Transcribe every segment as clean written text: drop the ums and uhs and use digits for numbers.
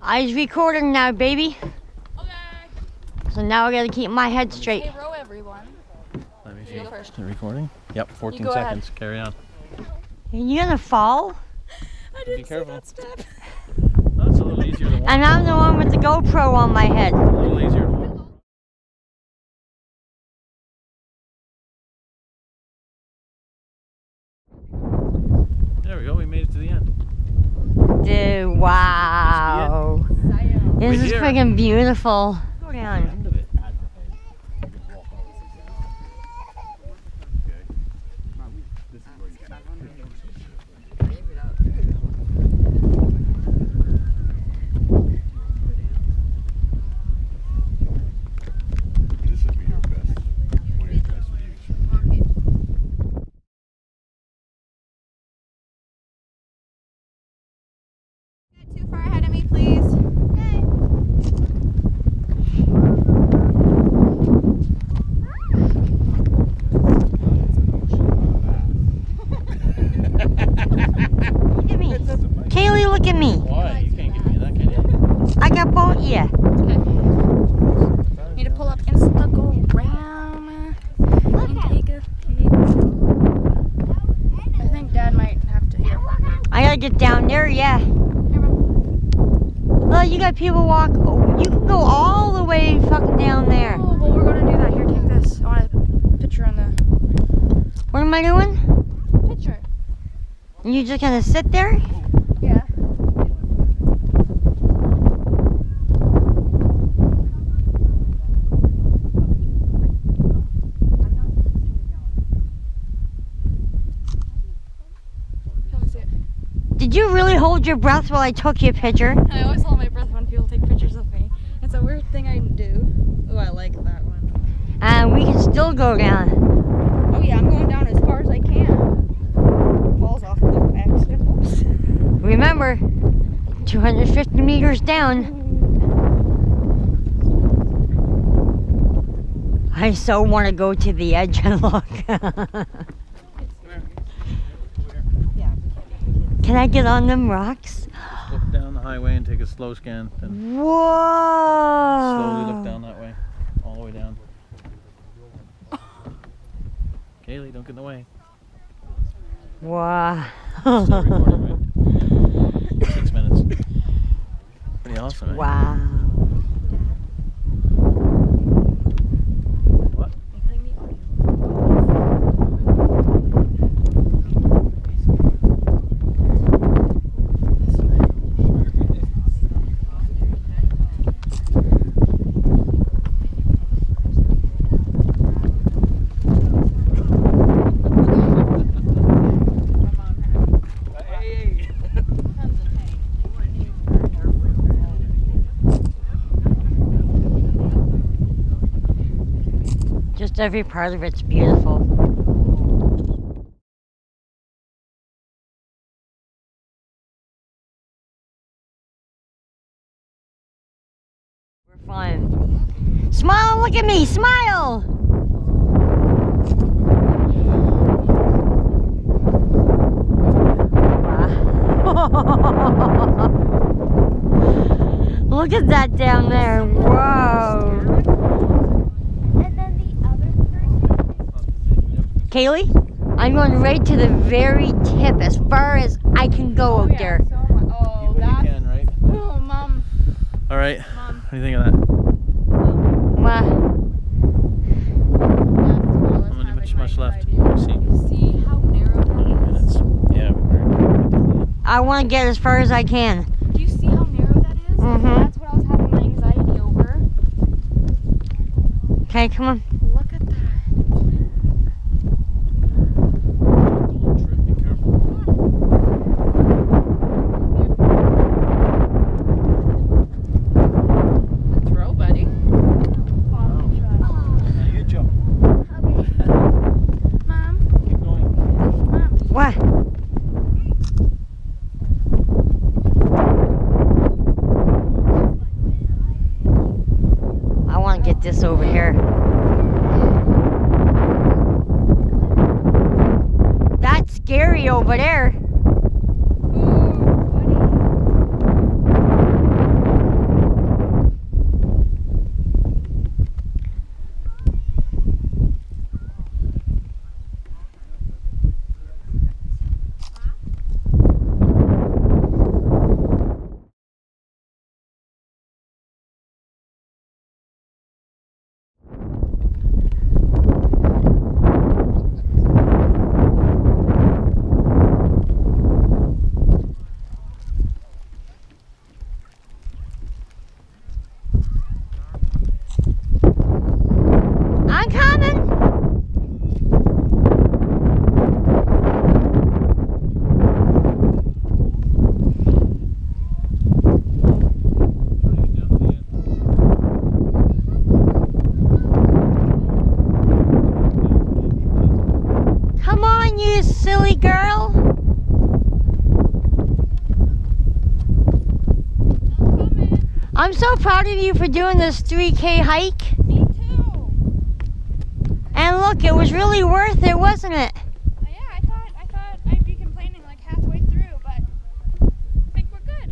I's recording now, baby. Okay. So now I gotta keep my head straight. Hey, row everyone. Let me see. You go first. Is it recording? Yep, 14 go seconds. ahead. Carry on. Are you gonna fall? I Be didn't see careful. that step. That's a little easier to walk. And I'm the one with the GoPro on my head. A little easier to walk. There we go. We made it to the end. Dude, wow. This is We're here. freaking beautiful. Go down. End of it. This would be your best, one of your best views. Get too far ahead of me, please. Okay. Look at me. Kaylee, look at me. Why? You can't give me that, can you? I got both yeah. Need to pull up Instagram and take a peek. I think Dad might have to hear. I gotta get down there, yeah. Here, Mom. Well, you got people walk. Oh, you can go all the way fucking down there. Oh, well, we're gonna do that. Here, take this. I want a picture on the What am I doing? picture. You just gonna sit there? Yeah. Let me see it. Did you really hold your breath while I took your picture? I always hold my breath when people take pictures of me. It's a weird thing I do. Oh, I like that one. And we can still go down. Oh yeah, I'm going down as far as I can. Falls off the accident. Oops. Remember, 250 meters down. I so want to go to the edge and look. Can I get on them rocks? Look down the highway and take a slow scan. Then Whoa! slowly look down that way. All the way down. Kaylee, don't get in the way. Wow. Still recording, right? 6 minutes. Pretty awesome, eh? Wow. What? Just every part of it's beautiful. We're fine. Smile, look at me, smile! Wow. Look at that down there, whoa. Kaylee, I'm going right to the very tip, as far as I can go out there. So much. Oh, You that's. can, right? Oh, Mom. All right. Mom. What do you think of that? Wow. How many much left? See? You see how narrow that 20 minutes. Yeah, we're I want to get as far as I can. Do you see how narrow that is? Mhm. That's what I was having my anxiety over. Okay, come on. Look at that. Trip, be careful. Throw, buddy. Now you jump. Mom. Keep going. Mom. What? I want to get this over here. That's scary over there. Ooh, buddy. I'm so proud of you for doing this 3K hike. Me too. And look, it was really worth it, wasn't it? Yeah, I thought I'd be complaining like halfway through, but I think we're good.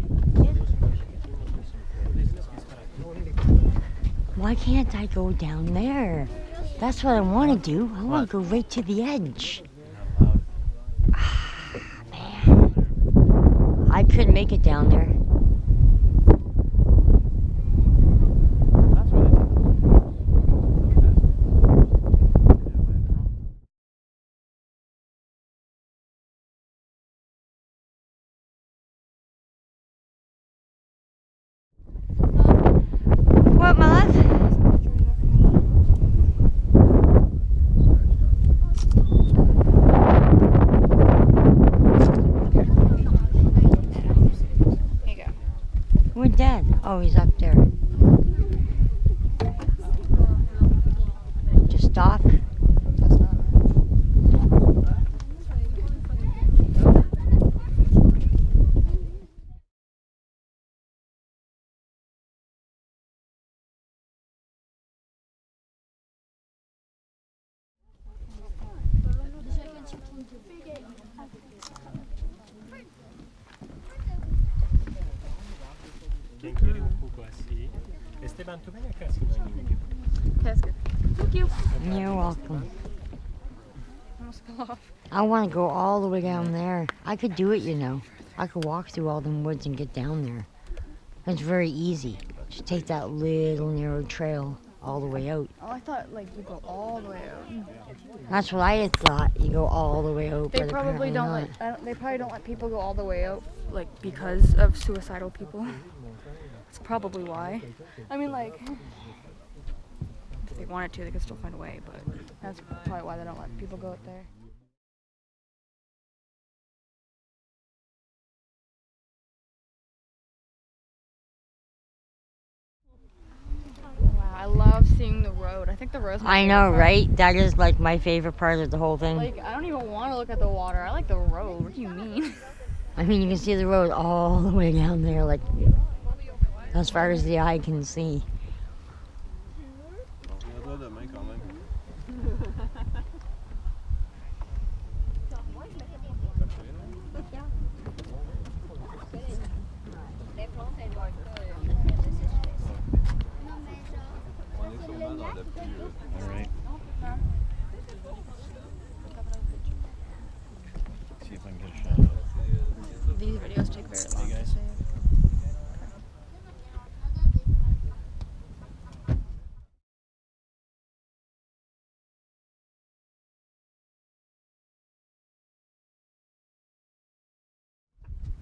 Why can't I go down there? That's what I want to do. I want to go right to the edge. Ah, man. I couldn't make it down there. What, my love? Here you go. We're dead. Oh, he's up there. Just stop. That's not. Quem queria pouco assim. Esteban, tu vem cá assim, Okay, that's good. Thank you. You're welcome. Almost fell off. I want to go all the way down there. I could do it, you know. I could walk through all them woods and get down there. It's very easy. Just take that little narrow trail all the way out. Oh, I thought like you go all the way out. That's what I had thought. You go all the way out, They but probably apparently don't not. let. They probably don't let people go all the way out, like because of suicidal people. That's probably why. I mean, like, if they wanted to, they could still find a way, but that's probably why they don't let people go up there. Wow, I love seeing the road. I think the road's my I favorite know, part. right? That is like my favorite part of the whole thing. Like, I don't even want to look at the water. I like the road. What do you mean? I mean, you can see the road all the way down there, like as far as the eye can see. Alright. See if I can get a shot of it. These videos take very long. Hey, guys. to save.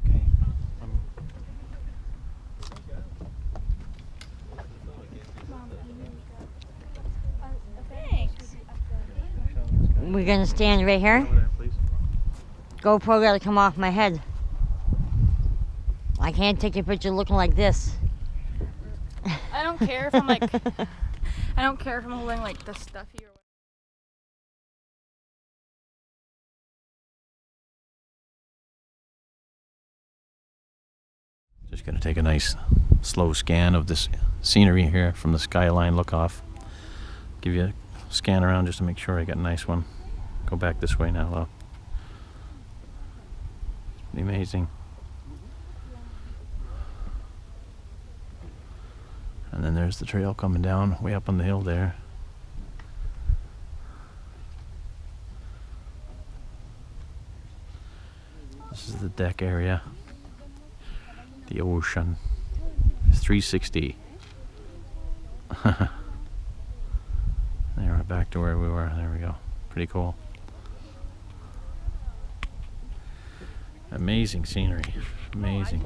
Okay. Thanks. We're gonna stand right here. Over there, please. GoPro gotta come off my head. I can't take a picture looking like this. I don't care if I'm like, I don't care if I'm holding like the stuffy or. Just gonna take a nice slow scan of this scenery here from the Skyline look off. Give you a scan around just to make sure I got a nice one. Go back this way now though. Pretty amazing. And then there's the trail coming down way up on the hill there. This is the deck area. The ocean. It's 360. There, we're back to where we were. There we go. Pretty cool. Amazing scenery. Amazing.